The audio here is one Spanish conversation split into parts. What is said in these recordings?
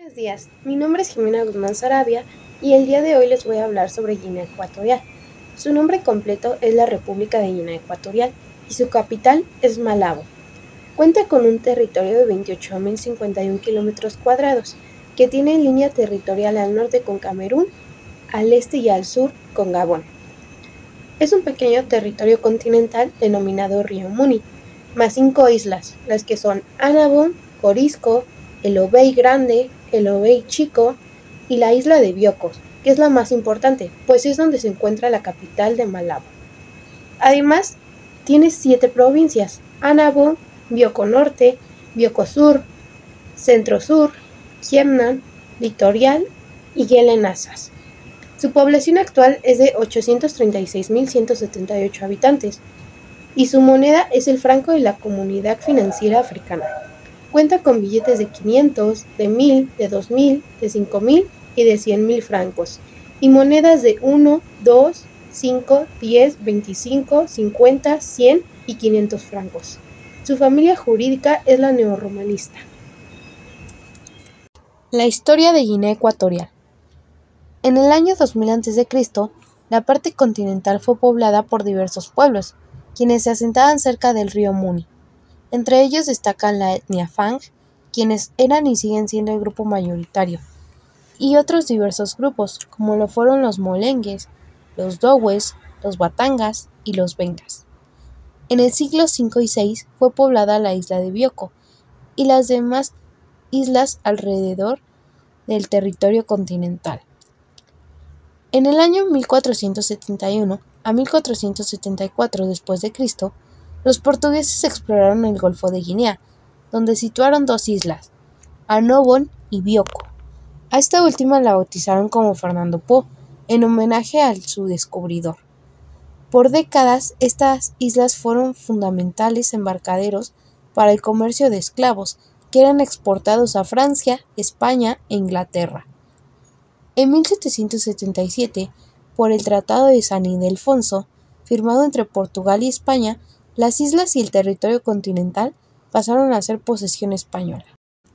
Buenos días, mi nombre es Jimena Guzmán Sarabia y el día de hoy les voy a hablar sobre Guinea Ecuatorial. Su nombre completo es la República de Guinea Ecuatorial y su capital es Malabo. Cuenta con un territorio de 28.051 kilómetros cuadrados, que tiene línea territorial al norte con Camerún, al este y al sur con Gabón. Es un pequeño territorio continental denominado Río Muni, más 5 islas, las que son Annabón, Corisco, el Obey Grande, el Obey Chico y la isla de Bioko, que es la más importante, pues es donde se encuentra la capital de Malabo. Además, tiene 7 provincias: Annabón, Bioko Norte, Bioko Sur, Centro Sur, Kiemnan, Litorial y Yele-Nassas. Su población actual es de 836.178 habitantes y su moneda es el franco de la Comunidad Financiera Africana. Cuenta con billetes de 500, de 1000, de 2000, de 5000 y de 100.000 francos, y monedas de 1, 2, 5, 10, 25, 50, 100 y 500 francos. Su familia jurídica es la neorromanista. La historia de Guinea Ecuatorial. En el año 2000 a.C., la parte continental fue poblada por diversos pueblos, quienes se asentaban cerca del río Muni. Entre ellos destacan la etnia Fang, quienes eran y siguen siendo el grupo mayoritario, y otros diversos grupos, como lo fueron los molengues, los dowes, los batangas y los bengas. En el siglo V y VI fue poblada la isla de Bioko y las demás islas alrededor del territorio continental. En el año 1471 a 1474 d.C., los portugueses exploraron el Golfo de Guinea, donde situaron 2 islas, Annobón y Bioko. A esta última la bautizaron como Fernando Po, en homenaje a su descubridor. Por décadas, estas islas fueron fundamentales embarcaderos para el comercio de esclavos, que eran exportados a Francia, España e Inglaterra. En 1777, por el Tratado de San Ildefonso, firmado entre Portugal y España, las islas y el territorio continental pasaron a ser posesión española.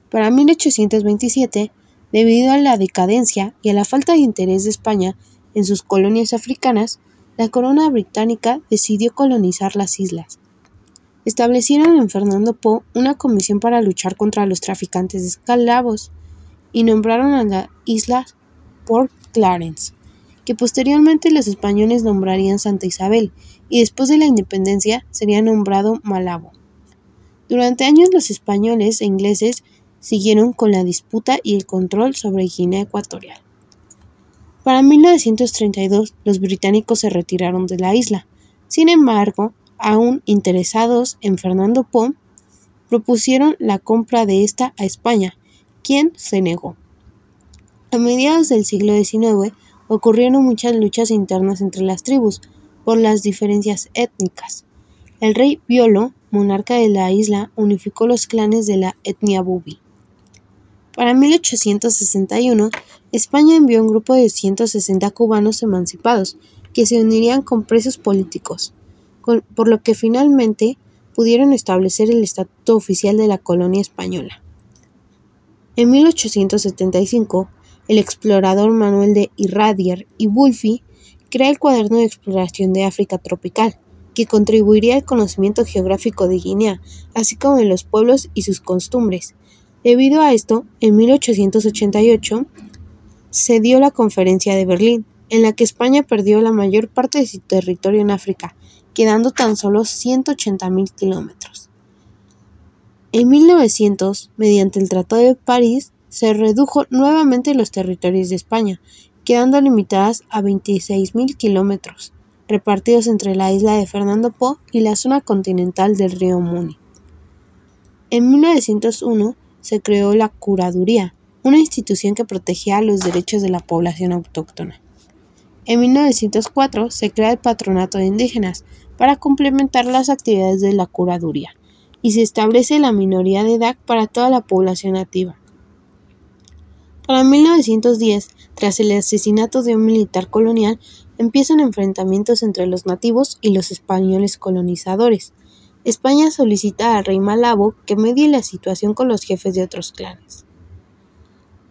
Para 1827, debido a la decadencia y a la falta de interés de España en sus colonias africanas, la corona británica decidió colonizar las islas. Establecieron en Fernando Po una comisión para luchar contra los traficantes de esclavos y nombraron a la isla Port Clarence, que posteriormente los españoles nombrarían Santa Isabel, y después de la independencia sería nombrado Malabo. Durante años los españoles e ingleses siguieron con la disputa y el control sobre Guinea Ecuatorial. Para 1932 los británicos se retiraron de la isla. Sin embargo, aún interesados en Fernando Po, propusieron la compra de esta a España, quien se negó. A mediados del siglo XIX ocurrieron muchas luchas internas entre las tribus por las diferencias étnicas. El rey Biolo, monarca de la isla, unificó los clanes de la etnia Bubi. Para 1861, España envió un grupo de 160 cubanos emancipados que se unirían con presos políticos, por lo que finalmente pudieron establecer el estatuto oficial de la colonia española. En 1875, el explorador Manuel de Irradier y Wulfi crea el Cuaderno de Exploración de África Tropical, que contribuiría al conocimiento geográfico de Guinea, así como de los pueblos y sus costumbres. Debido a esto, en 1888 se dio la Conferencia de Berlín, en la que España perdió la mayor parte de su territorio en África, quedando tan solo 180.000 kilómetros. En 1900, mediante el Tratado de París, se redujo nuevamente los territorios de España, quedando limitadas a 26.000 kilómetros, repartidos entre la isla de Fernando Po y la zona continental del río Muni. En 1901 se creó la Curaduría, una institución que protegía los derechos de la población autóctona. En 1904 se crea el Patronato de Indígenas para complementar las actividades de la Curaduría, y se establece la minoría de edad para toda la población nativa. Para 1910, tras el asesinato de un militar colonial, empiezan enfrentamientos entre los nativos y los españoles colonizadores. España solicita al rey Malabo que medie la situación con los jefes de otros clanes.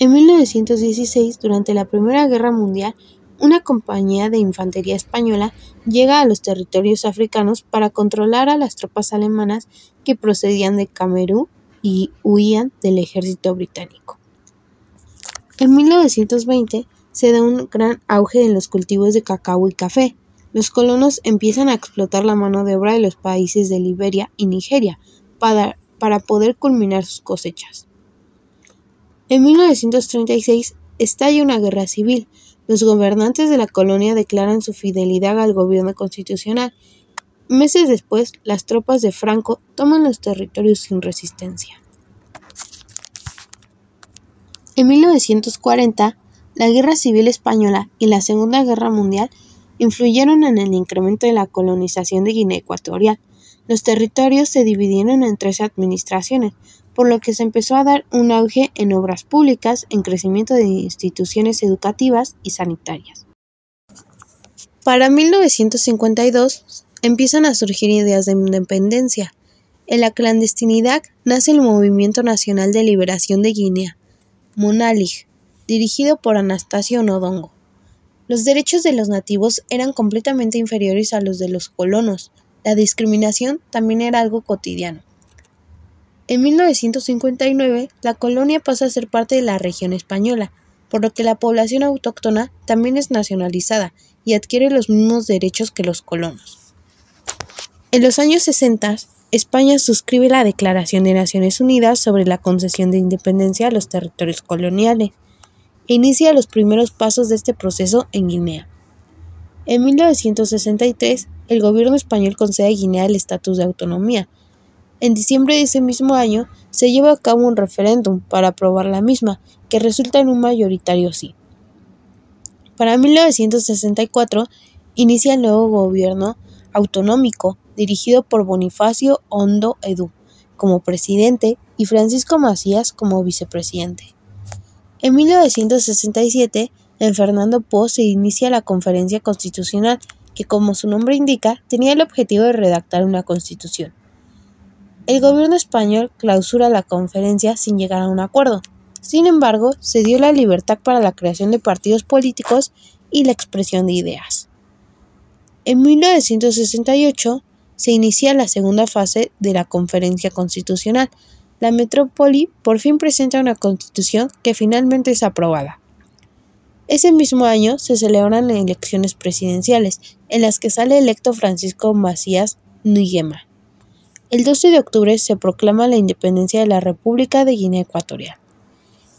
En 1916, durante la Primera Guerra Mundial, una compañía de infantería española llega a los territorios africanos para controlar a las tropas alemanas que procedían de Camerún y huían del ejército británico. En 1920 se da un gran auge en los cultivos de cacao y café. Los colonos empiezan a explotar la mano de obra de los países de Liberia y Nigeria para poder culminar sus cosechas. En 1936 estalla una guerra civil. Los gobernantes de la colonia declaran su fidelidad al gobierno constitucional. Meses después, las tropas de Franco toman los territorios sin resistencia. En 1940, la Guerra Civil Española y la Segunda Guerra Mundial influyeron en el incremento de la colonización de Guinea Ecuatorial. Los territorios se dividieron en 13 administraciones, por lo que se empezó a dar un auge en obras públicas, en crecimiento de instituciones educativas y sanitarias. Para 1952 empiezan a surgir ideas de independencia. En la clandestinidad nace el Movimiento Nacional de Liberación de Guinea, Monalig, dirigido por Anastasio Ndongo. Los derechos de los nativos eran completamente inferiores a los de los colonos. La discriminación también era algo cotidiano. En 1959, la colonia pasa a ser parte de la región española, por lo que la población autóctona también es nacionalizada y adquiere los mismos derechos que los colonos. En los años 60, España suscribe la Declaración de Naciones Unidas sobre la concesión de independencia a los territorios coloniales e inicia los primeros pasos de este proceso en Guinea. En 1963, el gobierno español concede a Guinea el estatus de autonomía. En diciembre de ese mismo año se lleva a cabo un referéndum para aprobar la misma, que resulta en un mayoritario sí. Para 1964 inicia el nuevo gobierno autonómico, dirigido por Bonifacio Ondo Edu como presidente y Francisco Macías como vicepresidente. En 1967, en Fernando Poo se inicia la Conferencia Constitucional, que como su nombre indica, tenía el objetivo de redactar una constitución. El gobierno español clausura la conferencia sin llegar a un acuerdo. Sin embargo, se dio la libertad para la creación de partidos políticos y la expresión de ideas. En 1968 se inicia la segunda fase de la Conferencia Constitucional. La metrópoli por fin presenta una constitución que finalmente es aprobada. Ese mismo año se celebran elecciones presidenciales, en las que sale electo Francisco Macías Nguema. El 12 de octubre se proclama la independencia de la República de Guinea Ecuatorial.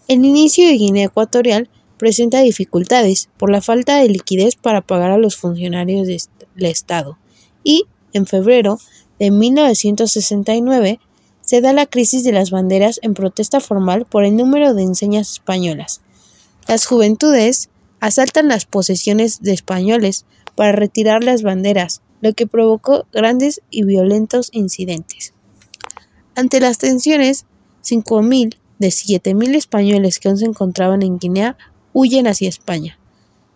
El inicio de Guinea Ecuatorial presenta dificultades por la falta de liquidez para pagar a los funcionarios del Estado y, en febrero de 1969, se da la crisis de las banderas en protesta formal por el número de enseñas españolas. Las juventudes asaltan las posesiones de españoles para retirar las banderas, lo que provocó grandes y violentos incidentes. Ante las tensiones, 5.000 de 7.000 españoles que aún se encontraban en Guinea huyen hacia España.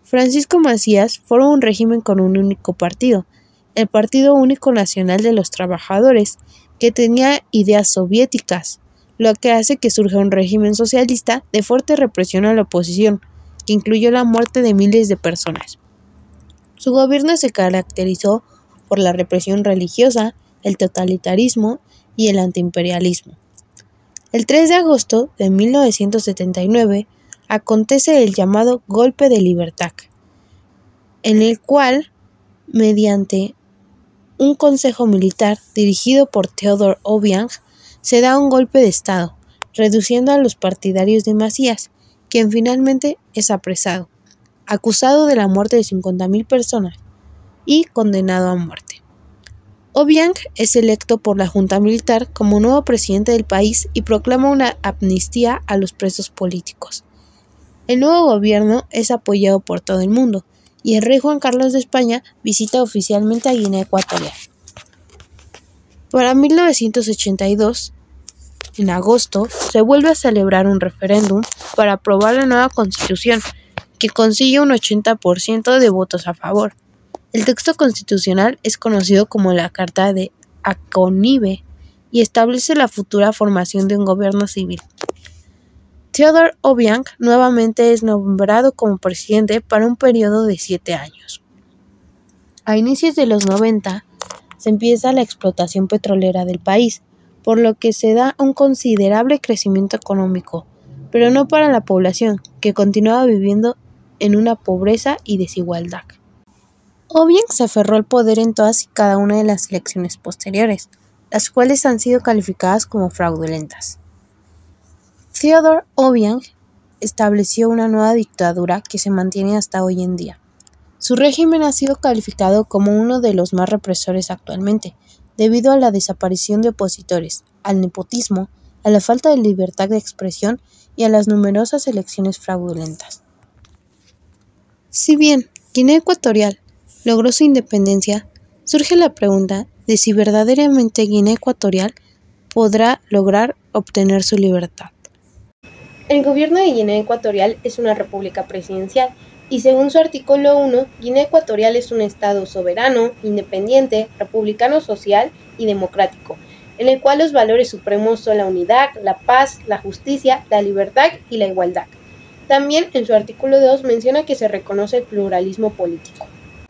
Francisco Macías forma un régimen con un único partido, el Partido Único Nacional de los Trabajadores, que tenía ideas soviéticas, lo que hace que surja un régimen socialista de fuerte represión a la oposición, que incluyó la muerte de miles de personas. Su gobierno se caracterizó por la represión religiosa, el totalitarismo y el antiimperialismo. El 3 de agosto de 1979 acontece el llamado Golpe de Libertad, en el cual, mediante un consejo militar dirigido por Theodore Obiang, se da un golpe de Estado, reduciendo a los partidarios de Macías, quien finalmente es apresado, acusado de la muerte de 50.000 personas y condenado a muerte. Obiang es electo por la Junta Militar como nuevo presidente del país y proclama una amnistía a los presos políticos. El nuevo gobierno es apoyado por todo el mundo y el rey Juan Carlos de España visita oficialmente a Guinea Ecuatorial. Para 1982, en agosto, se vuelve a celebrar un referéndum para aprobar la nueva constitución, que consigue un 80% de votos a favor. El texto constitucional es conocido como la Carta de Aconive y establece la futura formación de un gobierno civil. Theodor Obiang nuevamente es nombrado como presidente para un periodo de 7 años. A inicios de los 90 se empieza la explotación petrolera del país, por lo que se da un considerable crecimiento económico, pero no para la población, que continuaba viviendo en una pobreza y desigualdad. Obiang se aferró al poder en todas y cada una de las elecciones posteriores, las cuales han sido calificadas como fraudulentas. Theodor Obiang estableció una nueva dictadura que se mantiene hasta hoy en día. Su régimen ha sido calificado como uno de los más represores actualmente, debido a la desaparición de opositores, al nepotismo, a la falta de libertad de expresión y a las numerosas elecciones fraudulentas. Si bien Guinea Ecuatorial logró su independencia, surge la pregunta de si verdaderamente Guinea Ecuatorial podrá lograr obtener su libertad. El gobierno de Guinea Ecuatorial es una república presidencial y según su artículo 1, Guinea Ecuatorial es un estado soberano, independiente, republicano social y democrático, en el cual los valores supremos son la unidad, la paz, la justicia, la libertad y la igualdad. También en su artículo 2 menciona que se reconoce el pluralismo político.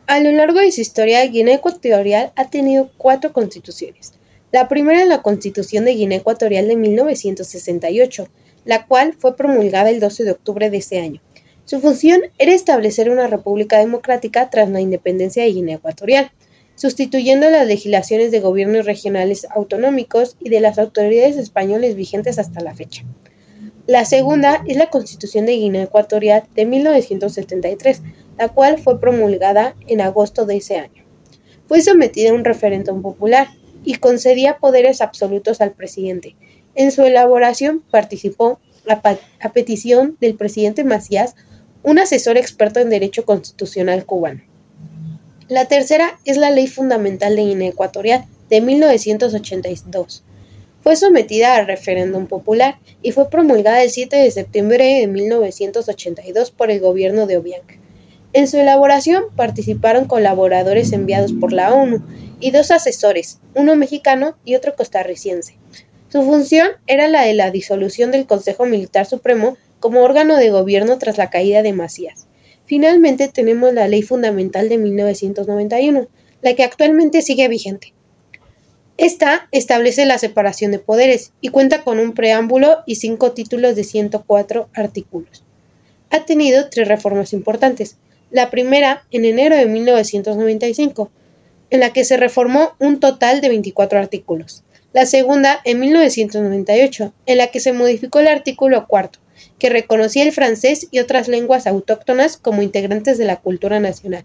A lo largo de su historia, Guinea Ecuatorial ha tenido 4 constituciones. La primera es la Constitución de Guinea Ecuatorial de 1968, la cual fue promulgada el 12 de octubre de ese año. Su función era establecer una república democrática tras la independencia de Guinea Ecuatorial, sustituyendo las legislaciones de gobiernos regionales autonómicos y de las autoridades españolas vigentes hasta la fecha. La segunda es la Constitución de Guinea Ecuatorial de 1973, la cual fue promulgada en agosto de ese año. Fue sometida a un referéndum popular y concedía poderes absolutos al presidente. En su elaboración participó, a petición del presidente Macías, un asesor experto en derecho constitucional cubano. La tercera es la Ley Fundamental de Guinea Ecuatorial de 1982. Fue sometida a referéndum popular y fue promulgada el 7 de septiembre de 1982 por el gobierno de Obiang. En su elaboración participaron colaboradores enviados por la ONU y 2 asesores, uno mexicano y otro costarricense. Su función era la de la disolución del Consejo Militar Supremo como órgano de gobierno tras la caída de Macías. Finalmente tenemos la Ley Fundamental de 1991, la que actualmente sigue vigente. Esta establece la separación de poderes y cuenta con un preámbulo y 5 títulos de 104 artículos. Ha tenido 3 reformas importantes. La primera, en enero de 1995, en la que se reformó un total de 24 artículos. La segunda, en 1998, en la que se modificó el artículo 4, que reconocía el francés y otras lenguas autóctonas como integrantes de la cultura nacional.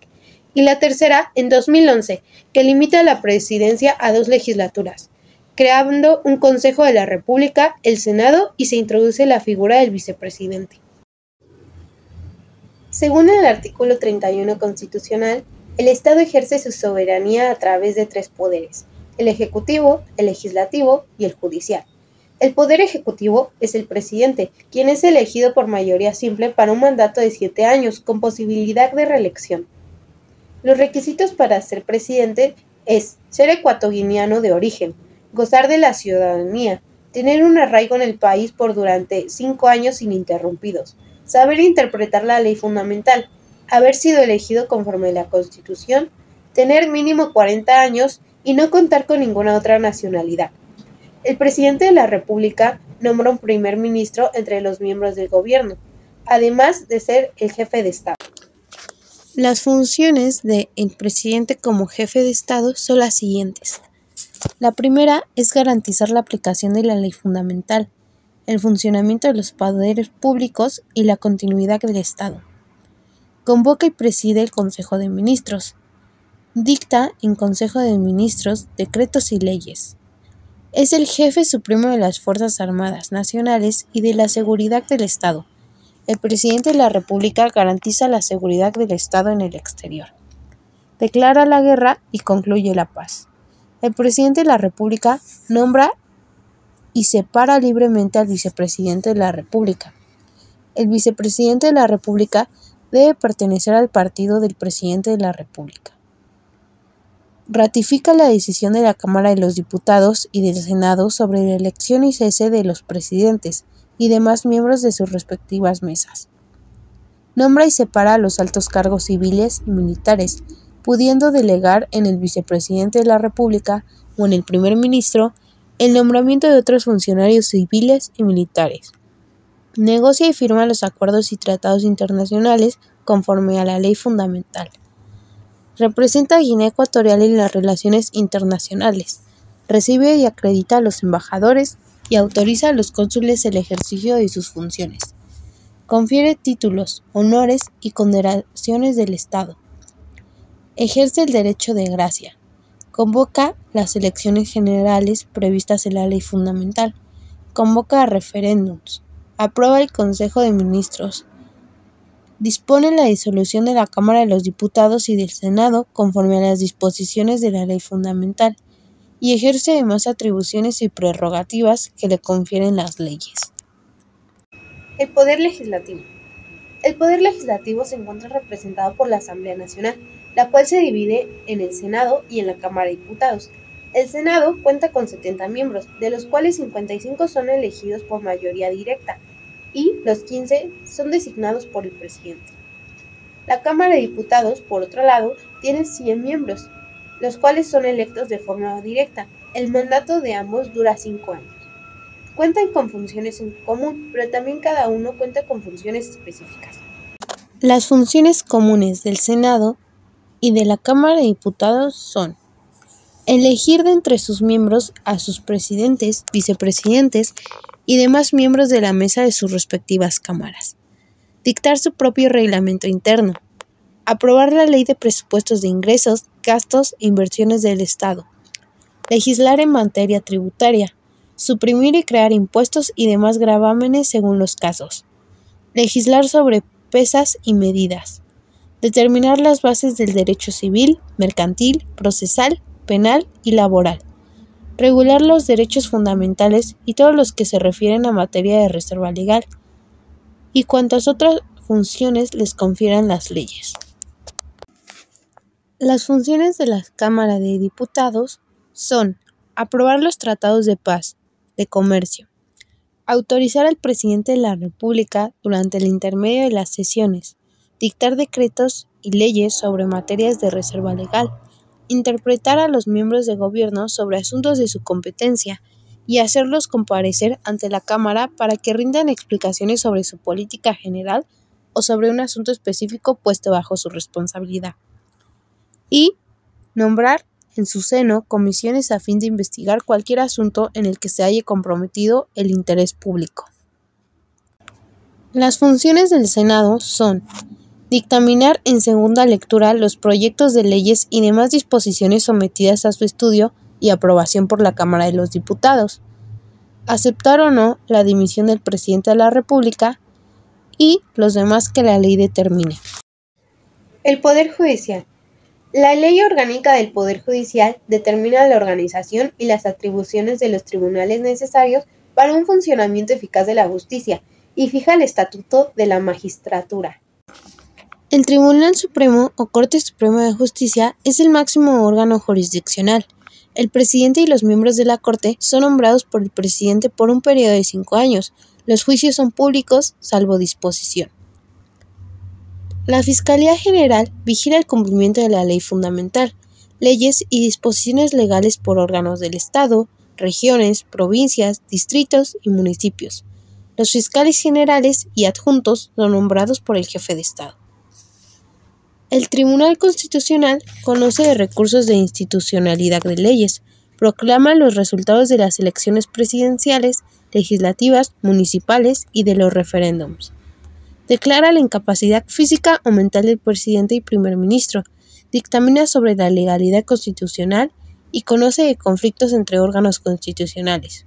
Y la tercera, en 2011, que limita la presidencia a 2 legislaturas, creando un Consejo de la República, el Senado y se introduce la figura del vicepresidente. Según el artículo 31 constitucional, el Estado ejerce su soberanía a través de 3 poderes: el Ejecutivo, el Legislativo y el Judicial. El Poder Ejecutivo es el presidente, quien es elegido por mayoría simple para un mandato de 7 años, con posibilidad de reelección. Los requisitos para ser presidente es ser ecuatoguineano de origen, gozar de la ciudadanía, tener un arraigo en el país por durante 5 años ininterrumpidos, saber interpretar la ley fundamental, haber sido elegido conforme a la Constitución, tener mínimo 40 años y no contar con ninguna otra nacionalidad. El presidente de la República nombra un primer ministro entre los miembros del gobierno, además de ser el jefe de Estado. Las funciones del presidente como jefe de Estado son las siguientes. La primera es garantizar la aplicación de la ley fundamental, el funcionamiento de los poderes públicos y la continuidad del Estado. Convoca y preside el Consejo de Ministros. Dicta en Consejo de Ministros decretos y leyes. Es el jefe supremo de las Fuerzas Armadas Nacionales y de la seguridad del Estado. El presidente de la República garantiza la seguridad del Estado en el exterior. Declara la guerra y concluye la paz. El presidente de la República nombra y separa libremente al vicepresidente de la República. El vicepresidente de la República debe pertenecer al partido del presidente de la República. Ratifica la decisión de la Cámara de los Diputados y del Senado sobre la elección y cese de los presidentes y demás miembros de sus respectivas mesas. Nombra y separa a los altos cargos civiles y militares, pudiendo delegar en el vicepresidente de la República o en el primer ministro el nombramiento de otros funcionarios civiles y militares. Negocia y firma los acuerdos y tratados internacionales conforme a la ley fundamental. Representa a Guinea Ecuatorial en las relaciones internacionales. Recibe y acredita a los embajadores y autoriza a los cónsules el ejercicio de sus funciones. Confiere títulos, honores y condecoraciones del Estado. Ejerce el derecho de gracia. Convoca las elecciones generales previstas en la ley fundamental. Convoca a referéndums. Aprueba el Consejo de Ministros. Dispone la disolución de la Cámara de los Diputados y del Senado conforme a las disposiciones de la ley fundamental y ejerce además atribuciones y prerrogativas que le confieren las leyes. El Poder Legislativo. El Poder Legislativo se encuentra representado por la Asamblea Nacional, la cual se divide en el Senado y en la Cámara de Diputados. El Senado cuenta con 70 miembros, de los cuales 55 son elegidos por mayoría directa y los 15 son designados por el presidente. La Cámara de Diputados, por otro lado, tiene 100 miembros, los cuales son electos de forma directa. El mandato de ambos dura 5 años. Cuentan con funciones en común, pero también cada uno cuenta con funciones específicas. Las funciones comunes del Senado y de la Cámara de Diputados son: elegir de entre sus miembros a sus presidentes, vicepresidentes y demás miembros de la mesa de sus respectivas cámaras. Dictar su propio reglamento interno. Aprobar la ley de presupuestos de ingresos, gastos e inversiones del Estado. Legislar en materia tributaria. Suprimir y crear impuestos y demás gravámenes según los casos. Legislar sobre pesas y medidas. Determinar las bases del derecho civil, mercantil, procesal, penal y laboral. Regular los derechos fundamentales y todos los que se refieren a materia de reserva legal, y cuantas otras funciones les confieran las leyes. Las funciones de la Cámara de Diputados son: aprobar los tratados de paz, de comercio, autorizar al presidente de la República durante el intermedio de las sesiones, dictar decretos y leyes sobre materias de reserva legal, interpretar a los miembros de gobierno sobre asuntos de su competencia y hacerlos comparecer ante la Cámara para que rindan explicaciones sobre su política general o sobre un asunto específico puesto bajo su responsabilidad. Y nombrar en su seno comisiones a fin de investigar cualquier asunto en el que se haya comprometido el interés público. Las funciones del Senado son: dictaminar en segunda lectura los proyectos de leyes y demás disposiciones sometidas a su estudio y aprobación por la Cámara de los Diputados, aceptar o no la dimisión del presidente de la República y los demás que la ley determine. El Poder Judicial. La Ley Orgánica del Poder Judicial determina la organización y las atribuciones de los tribunales necesarios para un funcionamiento eficaz de la justicia y fija el estatuto de la magistratura. El Tribunal Supremo o Corte Suprema de Justicia es el máximo órgano jurisdiccional. El presidente y los miembros de la Corte son nombrados por el presidente por un periodo de 5 años. Los juicios son públicos, salvo disposición. La Fiscalía General vigila el cumplimiento de la ley fundamental, leyes y disposiciones legales por órganos del Estado, regiones, provincias, distritos y municipios. Los fiscales generales y adjuntos son nombrados por el jefe de Estado. El Tribunal Constitucional conoce de recursos de institucionalidad de leyes, proclama los resultados de las elecciones presidenciales, legislativas, municipales y de los referéndums. Declara la incapacidad física o mental del presidente y primer ministro, dictamina sobre la legalidad constitucional y conoce de conflictos entre órganos constitucionales.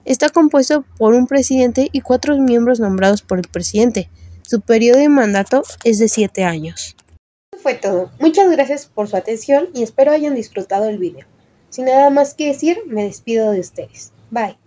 Está compuesto por un presidente y 4 miembros nombrados por el presidente. Su periodo de mandato es de 7 años. Eso fue todo. Muchas gracias por su atención y espero hayan disfrutado el video. Sin nada más que decir, me despido de ustedes. Bye.